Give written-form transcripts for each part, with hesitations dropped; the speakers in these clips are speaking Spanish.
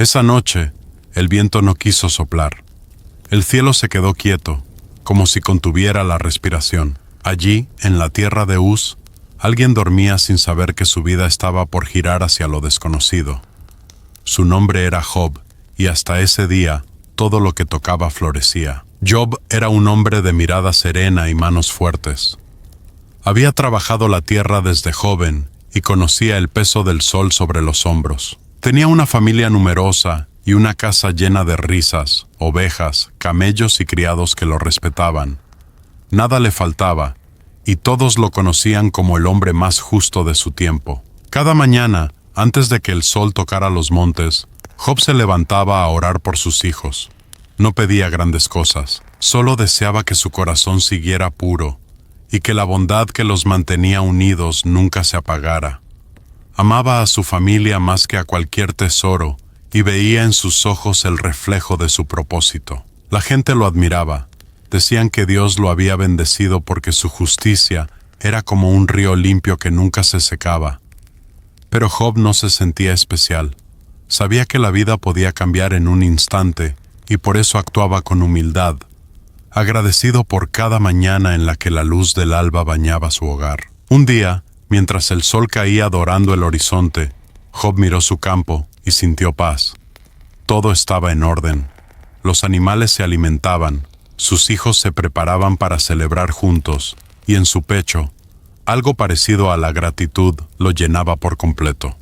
Esa noche, el viento no quiso soplar. El cielo se quedó quieto, como si contuviera la respiración. Allí, en la tierra de Uz, alguien dormía sin saber que su vida estaba por girar hacia lo desconocido. Su nombre era Job, y hasta ese día, todo lo que tocaba florecía. Job era un hombre de mirada serena y manos fuertes. Había trabajado la tierra desde joven y conocía el peso del sol sobre los hombros. Tenía una familia numerosa y una casa llena de risas, ovejas, camellos y criados que lo respetaban. Nada le faltaba, y todos lo conocían como el hombre más justo de su tiempo. Cada mañana, antes de que el sol tocara los montes, Job se levantaba a orar por sus hijos. No pedía grandes cosas, solo deseaba que su corazón siguiera puro y que la bondad que los mantenía unidos nunca se apagara. Amaba a su familia más que a cualquier tesoro y veía en sus ojos el reflejo de su propósito. La gente lo admiraba. Decían que Dios lo había bendecido porque su justicia era como un río limpio que nunca se secaba. Pero Job no se sentía especial. Sabía que la vida podía cambiar en un instante y por eso actuaba con humildad, agradecido por cada mañana en la que la luz del alba bañaba su hogar. Un día, mientras el sol caía dorando el horizonte, Job miró su campo y sintió paz. Todo estaba en orden. Los animales se alimentaban, sus hijos se preparaban para celebrar juntos, y en su pecho, algo parecido a la gratitud lo llenaba por completo.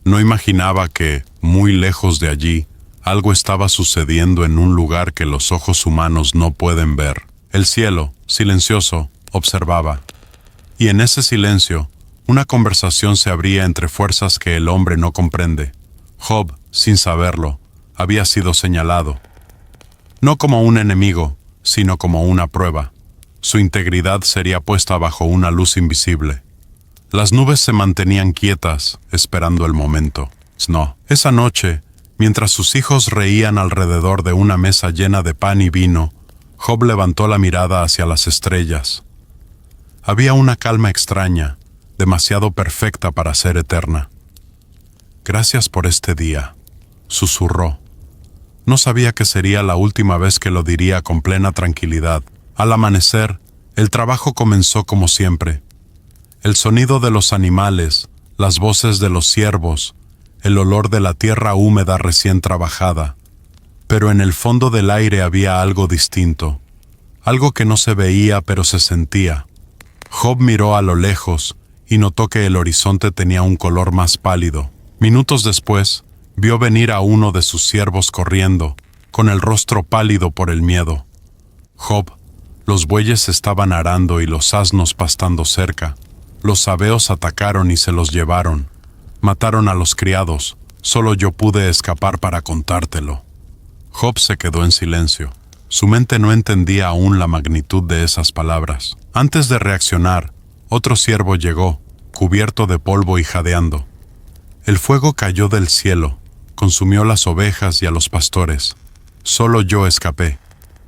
No imaginaba que, muy lejos de allí, algo estaba sucediendo en un lugar que los ojos humanos no pueden ver. El cielo, silencioso, observaba. Y en ese silencio, una conversación se abría entre fuerzas que el hombre no comprende. Job, sin saberlo, había sido señalado. No como un enemigo, sino como una prueba. Su integridad sería puesta bajo una luz invisible. Las nubes se mantenían quietas, esperando el momento. No. Esa noche, mientras sus hijos reían alrededor de una mesa llena de pan y vino, Job levantó la mirada hacia las estrellas. Había una calma extraña, demasiado perfecta para ser eterna. «Gracias por este día», susurró. No sabía que sería la última vez que lo diría con plena tranquilidad. Al amanecer, el trabajo comenzó como siempre. El sonido de los animales, las voces de los ciervos, el olor de la tierra húmeda recién trabajada. Pero en el fondo del aire había algo distinto, algo que no se veía pero se sentía. Job miró a lo lejos y notó que el horizonte tenía un color más pálido. Minutos después, vio venir a uno de sus siervos corriendo, con el rostro pálido por el miedo. Job, los bueyes estaban arando y los asnos pastando cerca. Los sabeos atacaron y se los llevaron. Mataron a los criados. Solo yo pude escapar para contártelo. Job se quedó en silencio. Su mente no entendía aún la magnitud de esas palabras. Antes de reaccionar, otro siervo llegó, cubierto de polvo y jadeando. El fuego cayó del cielo, consumió las ovejas y a los pastores. Solo yo escapé.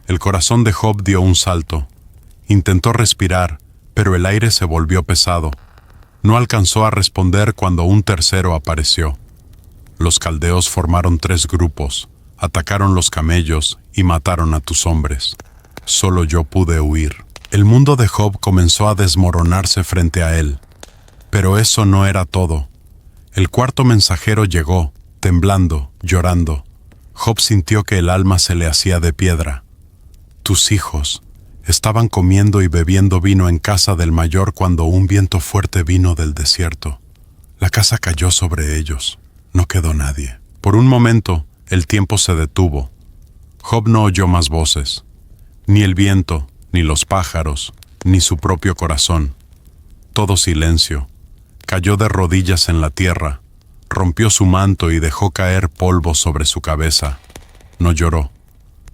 El corazón de Job dio un salto. Intentó respirar, pero el aire se volvió pesado. No alcanzó a responder cuando un tercero apareció. Los caldeos formaron 3 grupos, atacaron los camellos y mataron a tus hombres. Solo yo pude huir. El mundo de Job comenzó a desmoronarse frente a él. Pero eso no era todo. El cuarto mensajero llegó, temblando, llorando. Job sintió que el alma se le hacía de piedra. Tus hijos estaban comiendo y bebiendo vino en casa del mayor cuando un viento fuerte vino del desierto. La casa cayó sobre ellos. No quedó nadie. Por un momento, el tiempo se detuvo. Job no oyó más voces. Ni el viento, ni los pájaros, ni su propio corazón. Todo silencio. Cayó de rodillas en la tierra, rompió su manto y dejó caer polvo sobre su cabeza. No lloró.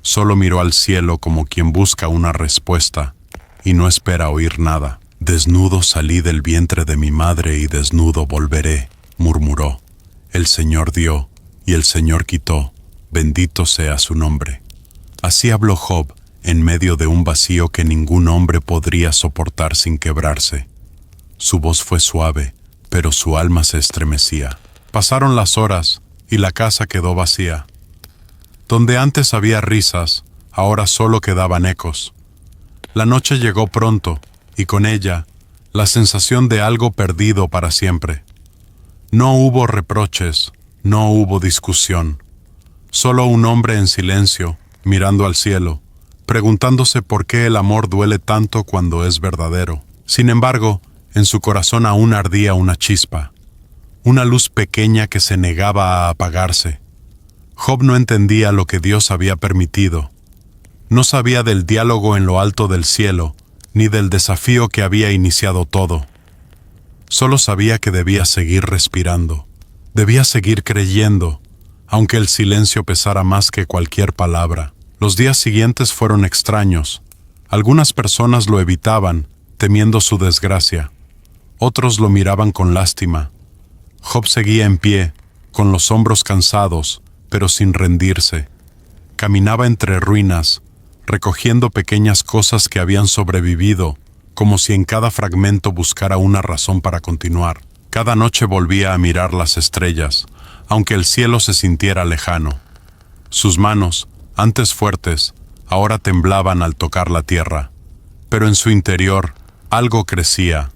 Solo miró al cielo como quien busca una respuesta y no espera oír nada. Desnudo salí del vientre de mi madre y desnudo volveré, murmuró. El Señor dio y el Señor quitó, bendito sea su nombre. Así habló Job en medio de un vacío que ningún hombre podría soportar sin quebrarse. Su voz fue suave, pero su alma se estremecía. Pasaron las horas y la casa quedó vacía. Donde antes había risas, ahora solo quedaban ecos. La noche llegó pronto, y con ella, la sensación de algo perdido para siempre. No hubo reproches, no hubo discusión. Solo un hombre en silencio, mirando al cielo, preguntándose por qué el amor duele tanto cuando es verdadero. Sin embargo, en su corazón aún ardía una chispa, una luz pequeña que se negaba a apagarse. Job no entendía lo que Dios había permitido. No sabía del diálogo en lo alto del cielo, ni del desafío que había iniciado todo. Solo sabía que debía seguir respirando, debía seguir creyendo, aunque el silencio pesara más que cualquier palabra. Los días siguientes fueron extraños. Algunas personas lo evitaban, temiendo su desgracia. Otros lo miraban con lástima. Job seguía en pie, con los hombros cansados, pero sin rendirse. Caminaba entre ruinas, recogiendo pequeñas cosas que habían sobrevivido, como si en cada fragmento buscara una razón para continuar. Cada noche volvía a mirar las estrellas, aunque el cielo se sintiera lejano. Sus manos, antes fuertes, ahora temblaban al tocar la tierra. Pero en su interior, algo crecía,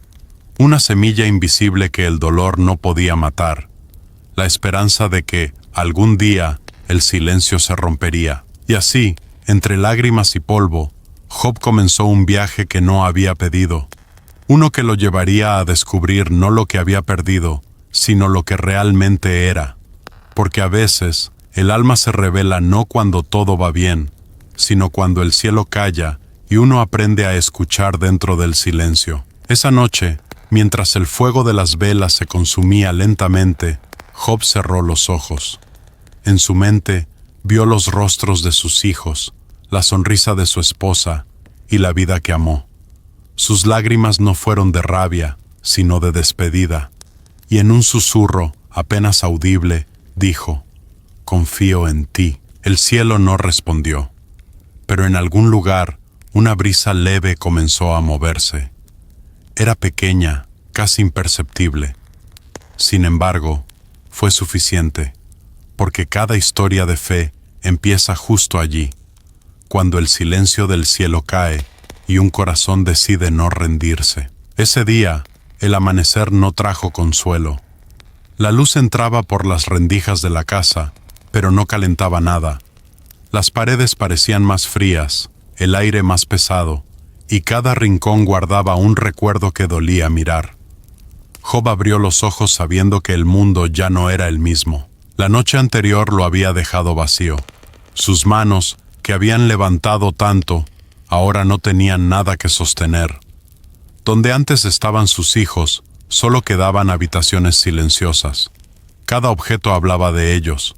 una semilla invisible que el dolor no podía matar, la esperanza de que, algún día, el silencio se rompería. Y así, entre lágrimas y polvo, Job comenzó un viaje que no había pedido, uno que lo llevaría a descubrir no lo que había perdido, sino lo que realmente era. Porque a veces, el alma se revela no cuando todo va bien, sino cuando el cielo calla y uno aprende a escuchar dentro del silencio. Esa noche, mientras el fuego de las velas se consumía lentamente, Job cerró los ojos. En su mente, vio los rostros de sus hijos, la sonrisa de su esposa y la vida que amó. Sus lágrimas no fueron de rabia, sino de despedida, y en un susurro, apenas audible, dijo: «Confío en ti». El cielo no respondió, pero en algún lugar, una brisa leve comenzó a moverse. Era pequeña, casi imperceptible. Sin embargo, fue suficiente, porque cada historia de fe empieza justo allí, cuando el silencio del cielo cae y un corazón decide no rendirse. Ese día, el amanecer no trajo consuelo. La luz entraba por las rendijas de la casa, pero no calentaba nada. Las paredes parecían más frías, el aire más pesado, y cada rincón guardaba un recuerdo que dolía mirar. Job abrió los ojos sabiendo que el mundo ya no era el mismo. La noche anterior lo había dejado vacío. Sus manos, que habían levantado tanto, ahora no tenían nada que sostener. Donde antes estaban sus hijos, solo quedaban habitaciones silenciosas. Cada objeto hablaba de ellos: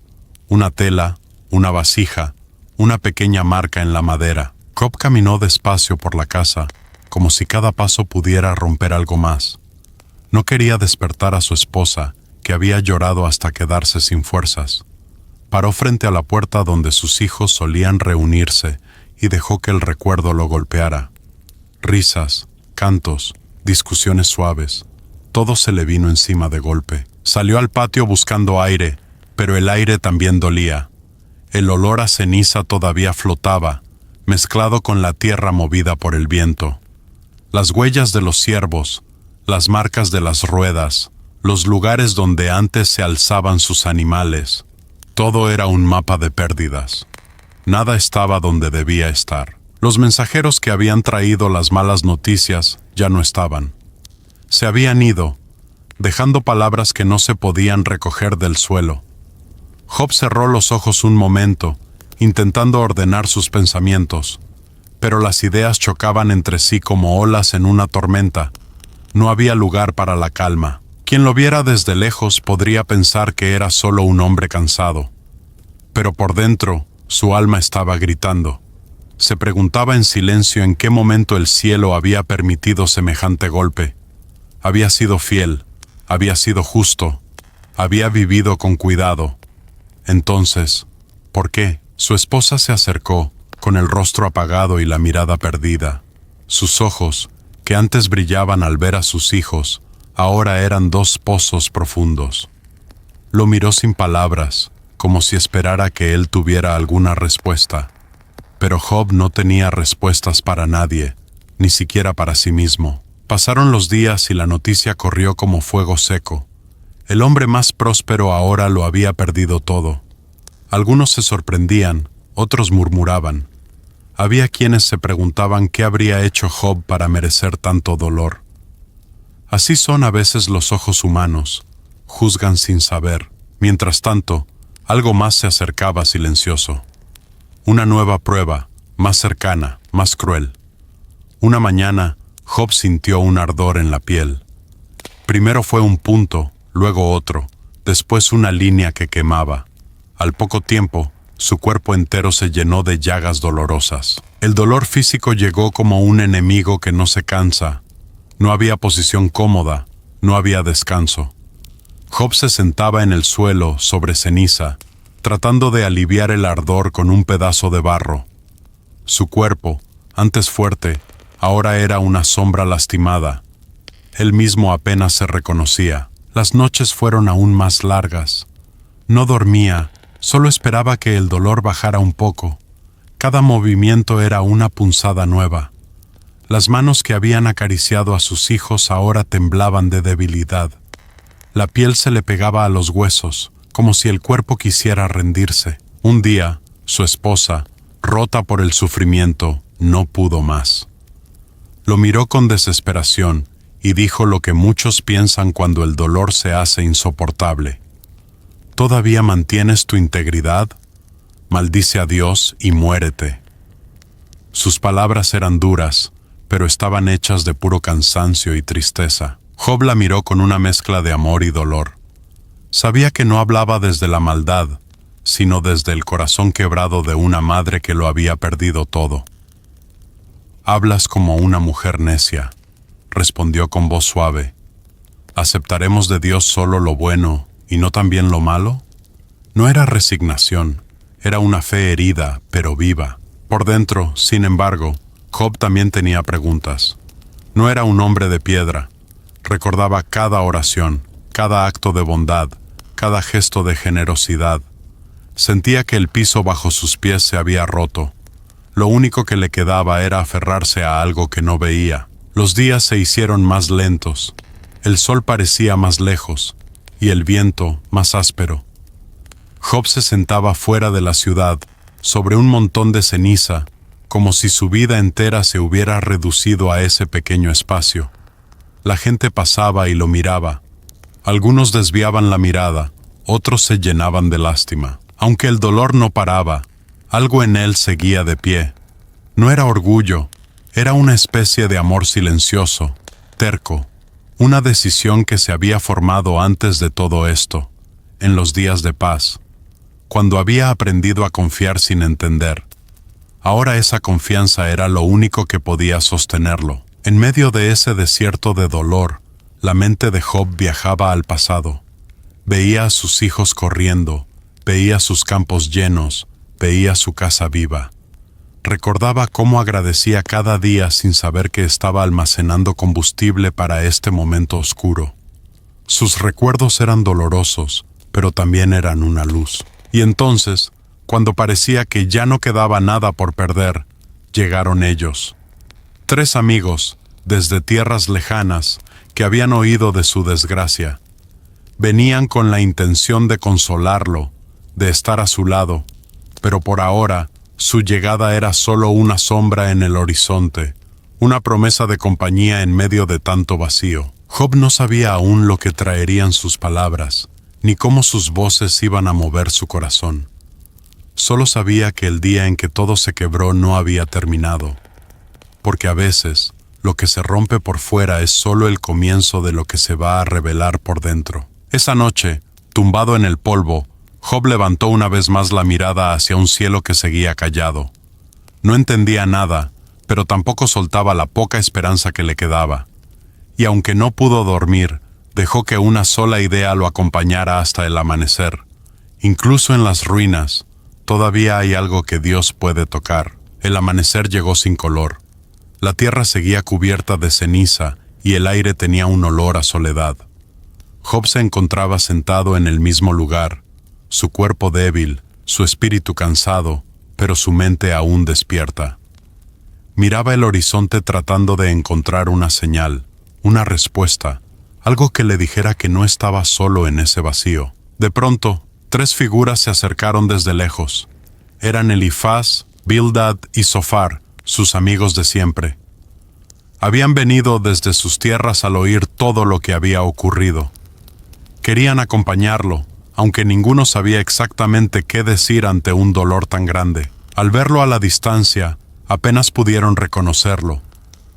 una tela, una vasija, una pequeña marca en la madera. Job caminó despacio por la casa, como si cada paso pudiera romper algo más. No quería despertar a su esposa, que había llorado hasta quedarse sin fuerzas. Paró frente a la puerta donde sus hijos solían reunirse y dejó que el recuerdo lo golpeara. Risas, cantos, discusiones suaves, todo se le vino encima de golpe. Salió al patio buscando aire, pero el aire también dolía. El olor a ceniza todavía flotaba, mezclado con la tierra movida por el viento. Las huellas de los ciervos, las marcas de las ruedas, los lugares donde antes se alzaban sus animales, todo era un mapa de pérdidas. Nada estaba donde debía estar. Los mensajeros que habían traído las malas noticias ya no estaban. Se habían ido, dejando palabras que no se podían recoger del suelo. Job cerró los ojos un momento, intentando ordenar sus pensamientos, pero las ideas chocaban entre sí como olas en una tormenta. No había lugar para la calma. Quien lo viera desde lejos podría pensar que era solo un hombre cansado. Pero por dentro, su alma estaba gritando. Se preguntaba en silencio en qué momento el cielo había permitido semejante golpe. Había sido fiel, había sido justo, había vivido con cuidado. Entonces, ¿por qué? Su esposa se acercó, con el rostro apagado y la mirada perdida. Sus ojos, que antes brillaban al ver a sus hijos, ahora eran dos pozos profundos. Lo miró sin palabras, como si esperara que él tuviera alguna respuesta. Pero Job no tenía respuestas para nadie, ni siquiera para sí mismo. Pasaron los días y la noticia corrió como fuego seco. El hombre más próspero ahora lo había perdido todo. Algunos se sorprendían, otros murmuraban. Había quienes se preguntaban qué habría hecho Job para merecer tanto dolor. Así son a veces los ojos humanos, juzgan sin saber. Mientras tanto, algo más se acercaba silencioso. Una nueva prueba, más cercana, más cruel. Una mañana, Job sintió un ardor en la piel. Primero fue un punto, luego otro, después una línea que quemaba. Al poco tiempo, su cuerpo entero se llenó de llagas dolorosas. El dolor físico llegó como un enemigo que no se cansa. No había posición cómoda, no había descanso. Job se sentaba en el suelo, sobre ceniza, tratando de aliviar el ardor con un pedazo de barro. Su cuerpo, antes fuerte, ahora era una sombra lastimada. Él mismo apenas se reconocía. Las noches fueron aún más largas. No dormía, solo esperaba que el dolor bajara un poco. Cada movimiento era una punzada nueva. Las manos que habían acariciado a sus hijos ahora temblaban de debilidad. La piel se le pegaba a los huesos, como si el cuerpo quisiera rendirse. Un día, su esposa, rota por el sufrimiento, no pudo más. Lo miró con desesperación y dijo lo que muchos piensan cuando el dolor se hace insoportable. ¿Todavía mantienes tu integridad? Maldice a Dios y muérete. Sus palabras eran duras, pero estaban hechas de puro cansancio y tristeza. Job la miró con una mezcla de amor y dolor. Sabía que no hablaba desde la maldad, sino desde el corazón quebrado de una madre que lo había perdido todo. «Hablas como una mujer necia», respondió con voz suave. «¿Aceptaremos de Dios solo lo bueno y no también lo malo?» No era resignación, era una fe herida, pero viva. Por dentro, sin embargo, Job también tenía preguntas. No era un hombre de piedra. Recordaba cada oración, cada acto de bondad, cada gesto de generosidad. Sentía que el piso bajo sus pies se había roto. Lo único que le quedaba era aferrarse a algo que no veía. Los días se hicieron más lentos. El sol parecía más lejos, y el viento más áspero. Job se sentaba fuera de la ciudad, sobre un montón de ceniza, como si su vida entera se hubiera reducido a ese pequeño espacio. La gente pasaba y lo miraba. Algunos desviaban la mirada, otros se llenaban de lástima. Aunque el dolor no paraba, algo en él seguía de pie. No era orgullo, era una especie de amor silencioso, terco, una decisión que se había formado antes de todo esto, en los días de paz, cuando había aprendido a confiar sin entender. Ahora esa confianza era lo único que podía sostenerlo. En medio de ese desierto de dolor, la mente de Job viajaba al pasado. Veía a sus hijos corriendo, veía sus campos llenos, veía su casa viva. Recordaba cómo agradecía cada día sin saber que estaba almacenando combustible para este momento oscuro. Sus recuerdos eran dolorosos, pero también eran una luz. Y entonces, cuando parecía que ya no quedaba nada por perder, llegaron ellos. 3 amigos, desde tierras lejanas, que habían oído de su desgracia. Venían con la intención de consolarlo, de estar a su lado, pero por ahora su llegada era solo una sombra en el horizonte, una promesa de compañía en medio de tanto vacío. Job no sabía aún lo que traerían sus palabras, ni cómo sus voces iban a mover su corazón. Solo sabía que el día en que todo se quebró no había terminado, porque a veces lo que se rompe por fuera es solo el comienzo de lo que se va a revelar por dentro. Esa noche, tumbado en el polvo, Job levantó una vez más la mirada hacia un cielo que seguía callado. No entendía nada, pero tampoco soltaba la poca esperanza que le quedaba. Y aunque no pudo dormir, dejó que una sola idea lo acompañara hasta el amanecer. Incluso en las ruinas, todavía hay algo que Dios puede tocar. El amanecer llegó sin color. La tierra seguía cubierta de ceniza y el aire tenía un olor a soledad. Job se encontraba sentado en el mismo lugar, su cuerpo débil, su espíritu cansado, pero su mente aún despierta. Miraba el horizonte tratando de encontrar una señal, una respuesta, algo que le dijera que no estaba solo en ese vacío. De pronto, 3 figuras se acercaron desde lejos. Eran Elifaz, Bildad y Zofar, sus amigos de siempre. Habían venido desde sus tierras al oír todo lo que había ocurrido. Querían acompañarlo, aunque ninguno sabía exactamente qué decir ante un dolor tan grande. Al verlo a la distancia, apenas pudieron reconocerlo.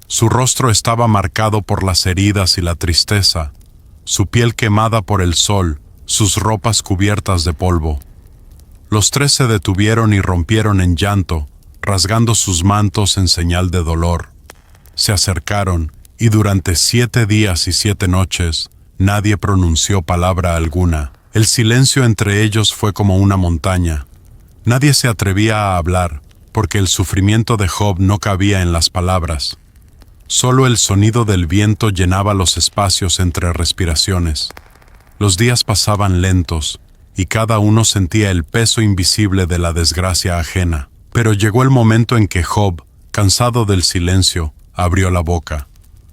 Su rostro estaba marcado por las heridas y la tristeza, su piel quemada por el sol, sus ropas cubiertas de polvo. Los 3 se detuvieron y rompieron en llanto, rasgando sus mantos en señal de dolor. Se acercaron, y durante 7 días y 7 noches, nadie pronunció palabra alguna. El silencio entre ellos fue como una montaña. Nadie se atrevía a hablar, porque el sufrimiento de Job no cabía en las palabras. Solo el sonido del viento llenaba los espacios entre respiraciones. Los días pasaban lentos, y cada uno sentía el peso invisible de la desgracia ajena. Pero llegó el momento en que Job, cansado del silencio, abrió la boca.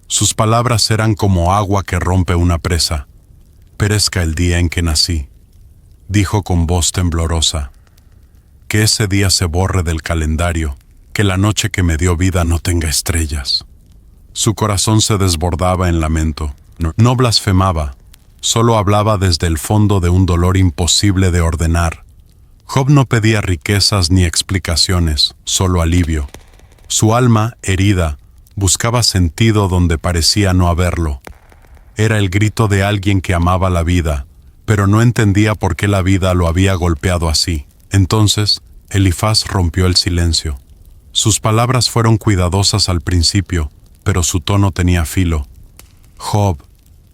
Sus palabras eran como agua que rompe una presa. «Perezca el día en que nací», dijo con voz temblorosa. «Que ese día se borre del calendario, que la noche que me dio vida no tenga estrellas». Su corazón se desbordaba en lamento. No blasfemaba, solo hablaba desde el fondo de un dolor imposible de ordenar. Job no pedía riquezas ni explicaciones, solo alivio. Su alma, herida, buscaba sentido donde parecía no haberlo. Era el grito de alguien que amaba la vida, pero no entendía por qué la vida lo había golpeado así. Entonces, Elifaz rompió el silencio. Sus palabras fueron cuidadosas al principio, pero su tono tenía filo. «Job»,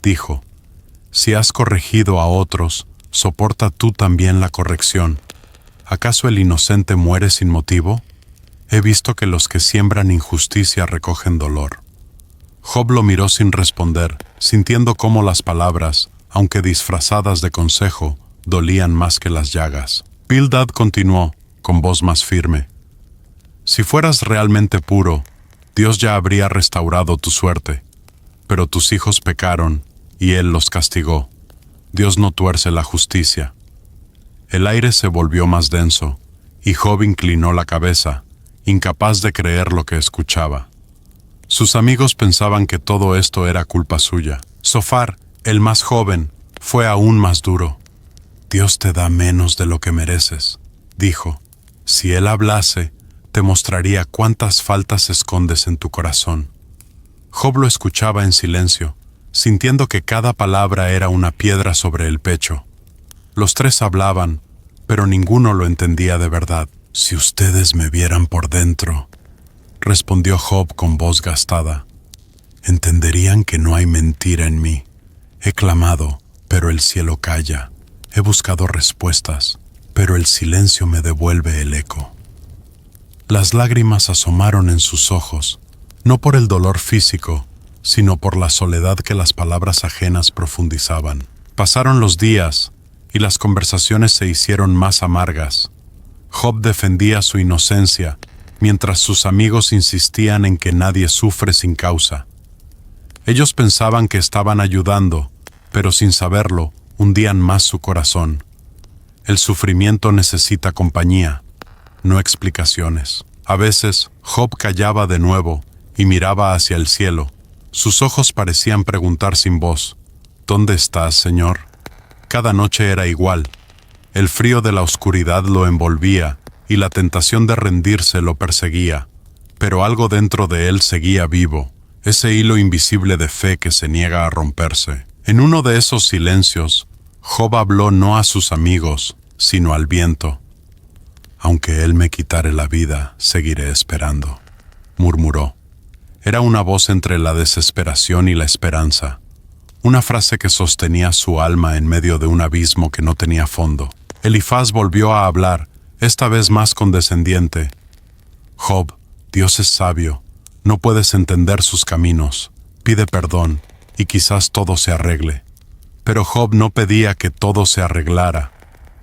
dijo, «si has corregido a otros, soporta tú también la corrección. ¿Acaso el inocente muere sin motivo? He visto que los que siembran injusticia recogen dolor». Job lo miró sin responder, sintiendo cómo las palabras, aunque disfrazadas de consejo, dolían más que las llagas. Bildad continuó, con voz más firme. «Si fueras realmente puro, Dios ya habría restaurado tu suerte. Pero tus hijos pecaron, y Él los castigó. Dios no tuerce la justicia». El aire se volvió más denso, y Job inclinó la cabeza, incapaz de creer lo que escuchaba. Sus amigos pensaban que todo esto era culpa suya. Zofar, el más joven, fue aún más duro. «Dios te da menos de lo que mereces», dijo. «Si Él hablase, te mostraría cuántas faltas escondes en tu corazón». Job lo escuchaba en silencio, sintiendo que cada palabra era una piedra sobre el pecho. Los 3 hablaban, pero ninguno lo entendía de verdad. «Si ustedes me vieran por dentro», respondió Job con voz gastada, «entenderían que no hay mentira en mí. He clamado, pero el cielo calla. He buscado respuestas, pero el silencio me devuelve el eco». Las lágrimas asomaron en sus ojos, no por el dolor físico, sino por la soledad que las palabras ajenas profundizaban. Pasaron los días, y las conversaciones se hicieron más amargas. Job defendía su inocencia, mientras sus amigos insistían en que nadie sufre sin causa. Ellos pensaban que estaban ayudando, pero sin saberlo, hundían más su corazón. El sufrimiento necesita compañía, no explicaciones. A veces, Job callaba de nuevo y miraba hacia el cielo. Sus ojos parecían preguntar sin voz, «¿Dónde estás, Señor?». Cada noche era igual. El frío de la oscuridad lo envolvía y la tentación de rendirse lo perseguía, pero algo dentro de él seguía vivo, ese hilo invisible de fe que se niega a romperse. En uno de esos silencios, Job habló no a sus amigos, sino al viento. «Aunque él me quitare la vida, seguiré esperando», murmuró. Era una voz entre la desesperación y la esperanza, una frase que sostenía su alma en medio de un abismo que no tenía fondo. Elifaz volvió a hablar, esta vez más condescendiente. «Job, Dios es sabio, no puedes entender sus caminos. Pide perdón, y quizás todo se arregle». Pero Job no pedía que todo se arreglara,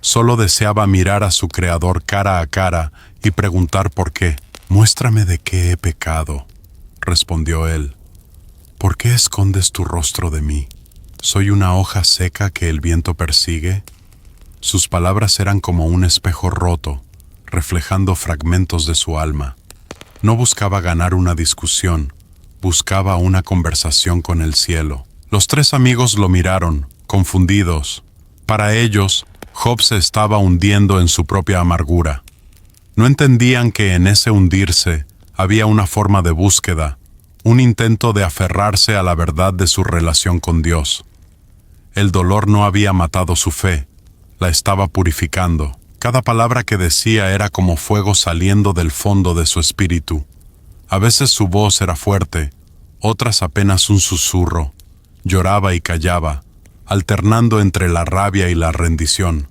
Solo deseaba mirar a su Creador cara a cara y preguntar por qué. «Muéstrame de qué he pecado», respondió él. «¿Por qué escondes tu rostro de mí? ¿Soy una hoja seca que el viento persigue?» Sus palabras eran como un espejo roto, reflejando fragmentos de su alma. No buscaba ganar una discusión, buscaba una conversación con el cielo. Los tres amigos lo miraron, confundidos. Para ellos, Job se estaba hundiendo en su propia amargura. No entendían que en ese hundirse había una forma de búsqueda, un intento de aferrarse a la verdad de su relación con Dios. El dolor no había matado su fe, la estaba purificando. Cada palabra que decía era como fuego saliendo del fondo de su espíritu. A veces su voz era fuerte, otras apenas un susurro. Lloraba y callaba, alternando entre la rabia y la rendición.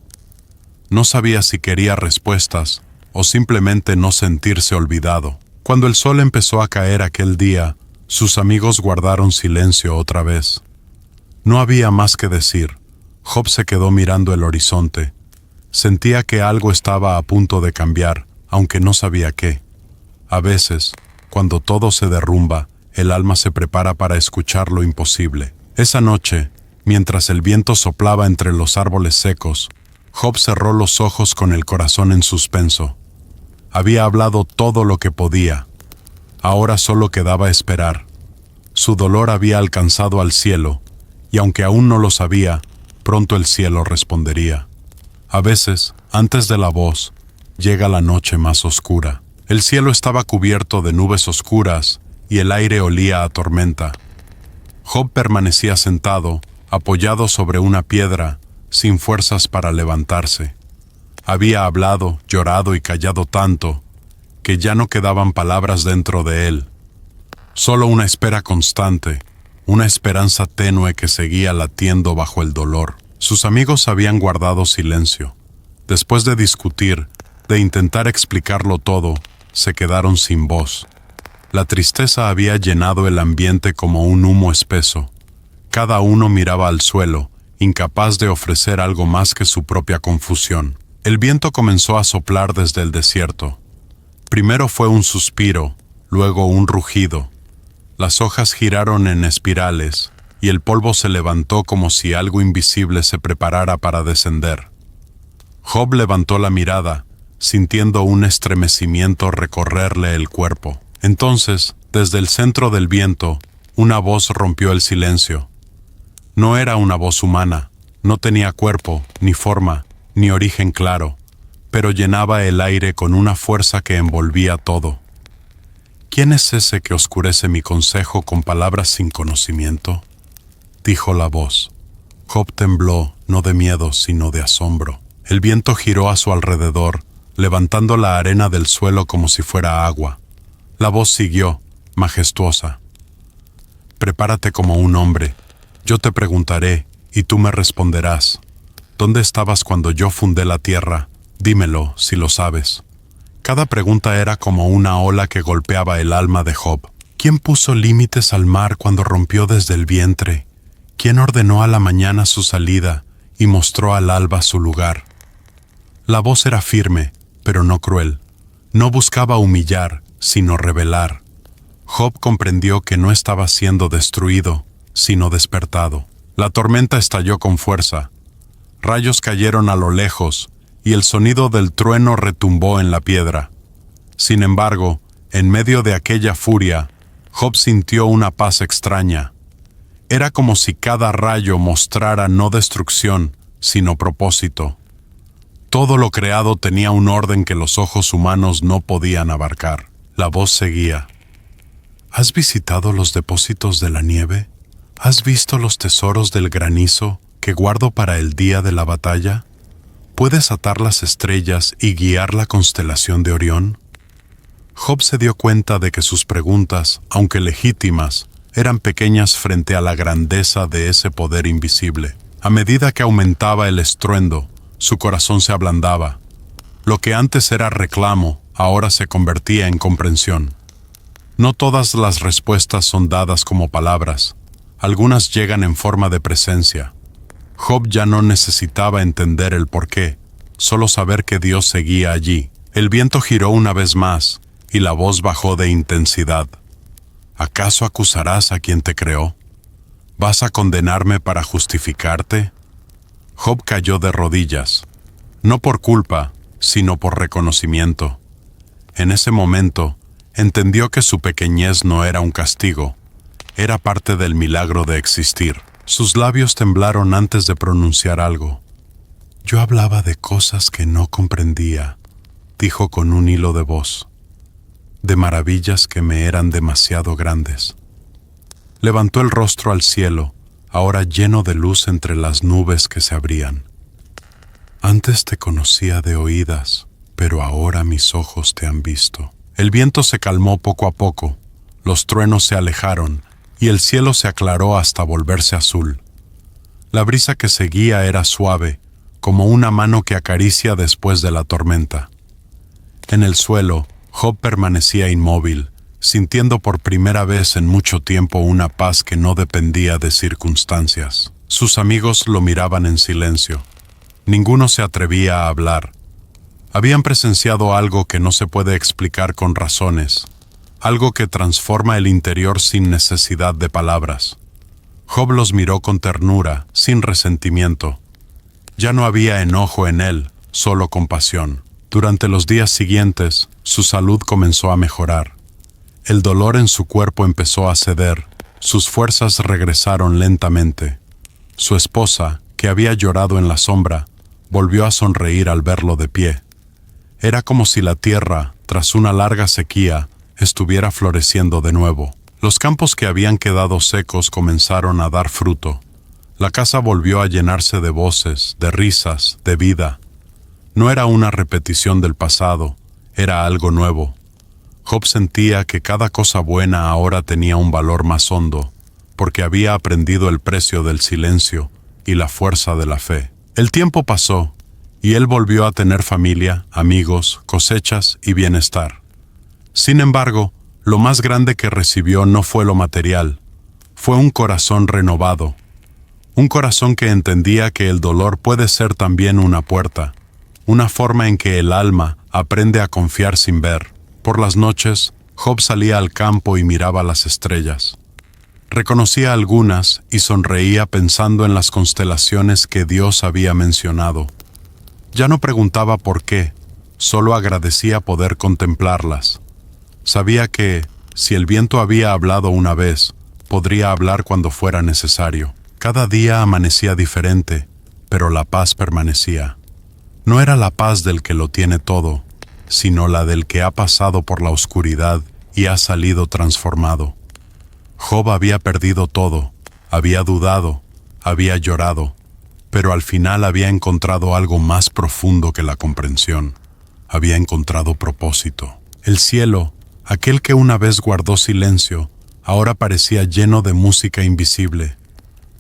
No sabía si quería respuestas o simplemente no sentirse olvidado. Cuando el sol empezó a caer aquel día, sus amigos guardaron silencio otra vez. No había más que decir. Job se quedó mirando el horizonte. Sentía que algo estaba a punto de cambiar, aunque no sabía qué. A veces, cuando todo se derrumba, el alma se prepara para escuchar lo imposible. Esa noche, mientras el viento soplaba entre los árboles secos, Job cerró los ojos con el corazón en suspenso. Había hablado todo lo que podía. Ahora solo quedaba esperar. Su dolor había alcanzado al cielo, y aunque aún no lo sabía, pronto el cielo respondería. A veces, antes de la voz, llega la noche más oscura. El cielo estaba cubierto de nubes oscuras y el aire olía a tormenta. Job permanecía sentado, apoyado sobre una piedra, sin fuerzas para levantarse. Había hablado, llorado y callado tanto, que ya no quedaban palabras dentro de él. Solo una espera constante, una esperanza tenue que seguía latiendo bajo el dolor. Sus amigos habían guardado silencio. Después de discutir, de intentar explicarlo todo, se quedaron sin voz. La tristeza había llenado el ambiente como un humo espeso. Cada uno miraba al suelo, incapaz de ofrecer algo más que su propia confusión. El viento comenzó a soplar desde el desierto. Primero fue un suspiro, luego un rugido. Las hojas giraron en espirales, y el polvo se levantó como si algo invisible se preparara para descender. Job levantó la mirada, sintiendo un estremecimiento recorrerle el cuerpo. Entonces, desde el centro del viento, una voz rompió el silencio. No era una voz humana, no tenía cuerpo, ni forma, ni origen claro, pero llenaba el aire con una fuerza que envolvía todo. ¿Quién es ese que oscurece mi consejo con palabras sin conocimiento?, dijo la voz. Job tembló, no de miedo, sino de asombro. El viento giró a su alrededor, levantando la arena del suelo como si fuera agua. La voz siguió, majestuosa. «Prepárate como un hombre. Yo te preguntaré, y tú me responderás. ¿Dónde estabas cuando yo fundé la tierra? Dímelo, si lo sabes». Cada pregunta era como una ola que golpeaba el alma de Job. ¿Quién puso límites al mar cuando rompió desde el vientre? ¿Quién ordenó a la mañana su salida y mostró al alba su lugar? La voz era firme, pero no cruel. No buscaba humillar, sino revelar. Job comprendió que no estaba siendo destruido, sino despertado. La tormenta estalló con fuerza. Rayos cayeron a lo lejos, y el sonido del trueno retumbó en la piedra. Sin embargo, en medio de aquella furia, Job sintió una paz extraña. Era como si cada rayo mostrara no destrucción, sino propósito. Todo lo creado tenía un orden que los ojos humanos no podían abarcar. La voz seguía. ¿Has visitado los depósitos de la nieve? ¿Has visto los tesoros del granizo que guardo para el día de la batalla? ¿Puedes atar las estrellas y guiar la constelación de Orión? Job se dio cuenta de que sus preguntas, aunque legítimas, eran pequeñas frente a la grandeza de ese poder invisible. A medida que aumentaba el estruendo, su corazón se ablandaba. Lo que antes era reclamo, ahora se convertía en comprensión. No todas las respuestas son dadas como palabras. Algunas llegan en forma de presencia. Job ya no necesitaba entender el porqué, solo saber que Dios seguía allí. El viento giró una vez más, y la voz bajó de intensidad. ¿Acaso acusarás a quien te creó? ¿Vas a condenarme para justificarte? Job cayó de rodillas, no por culpa, sino por reconocimiento. En ese momento, entendió que su pequeñez no era un castigo, era parte del milagro de existir. Sus labios temblaron antes de pronunciar algo. Yo hablaba de cosas que no comprendía, dijo con un hilo de voz, de maravillas que me eran demasiado grandes. Levantó el rostro al cielo, ahora lleno de luz entre las nubes que se abrían. Antes te conocía de oídas, pero ahora mis ojos te han visto. El viento se calmó poco a poco, los truenos se alejaron, y el cielo se aclaró hasta volverse azul. La brisa que seguía era suave, como una mano que acaricia después de la tormenta. En el suelo, Job permanecía inmóvil, sintiendo por primera vez en mucho tiempo una paz que no dependía de circunstancias. Sus amigos lo miraban en silencio. Ninguno se atrevía a hablar. Habían presenciado algo que no se puede explicar con razones, algo que transforma el interior sin necesidad de palabras. Job los miró con ternura, sin resentimiento. Ya no había enojo en él, solo compasión. Durante los días siguientes, su salud comenzó a mejorar. El dolor en su cuerpo empezó a ceder, sus fuerzas regresaron lentamente. Su esposa, que había llorado en la sombra, volvió a sonreír al verlo de pie. Era como si la tierra, tras una larga sequía, estuviera floreciendo de nuevo. Los campos que habían quedado secos comenzaron a dar fruto. La casa volvió a llenarse de voces, de risas, de vida. No era una repetición del pasado, era algo nuevo. Job sentía que cada cosa buena ahora tenía un valor más hondo, porque había aprendido el precio del silencio y la fuerza de la fe. El tiempo pasó, y él volvió a tener familia, amigos, cosechas y bienestar. Sin embargo, lo más grande que recibió no fue lo material, fue un corazón renovado. Un corazón que entendía que el dolor puede ser también una puerta, una forma en que el alma aprende a confiar sin ver. Por las noches, Job salía al campo y miraba las estrellas. Reconocía algunas y sonreía pensando en las constelaciones que Dios había mencionado. Ya no preguntaba por qué, solo agradecía poder contemplarlas. Sabía que, si el viento había hablado una vez, podría hablar cuando fuera necesario. Cada día amanecía diferente, pero la paz permanecía. No era la paz del que lo tiene todo, sino la del que ha pasado por la oscuridad y ha salido transformado. Job había perdido todo, había dudado, había llorado, pero al final había encontrado algo más profundo que la comprensión. Había encontrado propósito. El cielo, aquel que una vez guardó silencio, ahora parecía lleno de música invisible,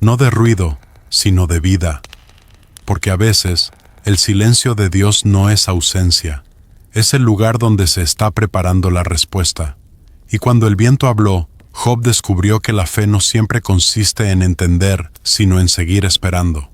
no de ruido, sino de vida. Porque a veces, el silencio de Dios no es ausencia, es el lugar donde se está preparando la respuesta. Y cuando el viento habló, Job descubrió que la fe no siempre consiste en entender, sino en seguir esperando.